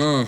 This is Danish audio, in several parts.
Yeah.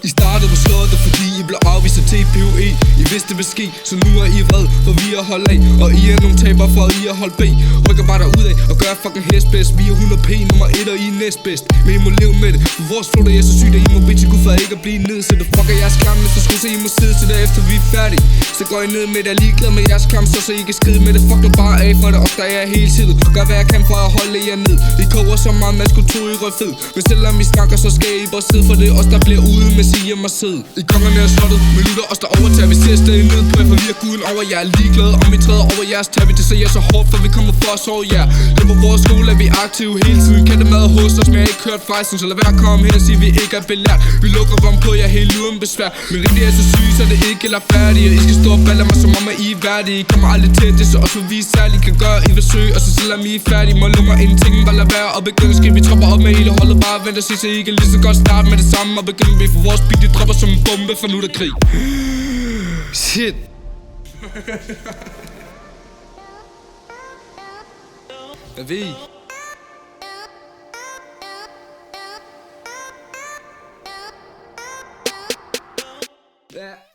I startede på slottet, fordi I blev afvist af TPUE. I vidste det ville ske, så nu er I vred, for vi er holdt af. Og I er nogle taber, for I er holdt B. Rykker bare derudad og gør fucking hestbedst. Vi er 100p nummer 1, og I er næstbedst. Men I må leve med det, for vores flow er så sygt, at I må bitche Gud for ikke at blive nedsættet. Fucker jeres kamp, så skulle se I må sidde til det efter vi er færdige. Så går I ned med det, jeg er ligeglad med jeres kamp, så I kan skride med det. Fuck nu bare af, for det os der er hele tiden. Gør hvad jeg kan for at holde jer ned. I koger så meget, man skulle tro I røg fed. Men selvom I snakker, så skal I bare sidde, for det er os der bliver ude med sig hjem og sidde. I kongerne er slottet, men nu der os der overtager. Vi ser stadig ned på jer, for vi er guden over jer. Er ligeglade om vi træder over jeres tag. Vi det ser jer så hårdt, for vi kommer for at sove jer. Det på vores skole er vi aktive hele tiden. Kan det mad hos os, men jeg har ikke hørt fejsen. Så lad være at komme hen og sige, vi ikke er belært. Vi lukker rum på jer helt uden besvær. Men rigtig er så syge, så det ikke eller færdige. I skal stå og balle mig som om at I er værdige. I kommer aldrig til det, så også for vi særligt kan gøre I vil søge. Og så selvom I er færdige, må lummer ingenting. Bare lad være og begynde at skrive. Vi tropper op med hele holdet. Bare vent og sige, så I kan lige så godt starte med det samme. Og begynde vi for vores beat, de dropper som en bombe, for nu er der krig. Shit. Hvad ved I?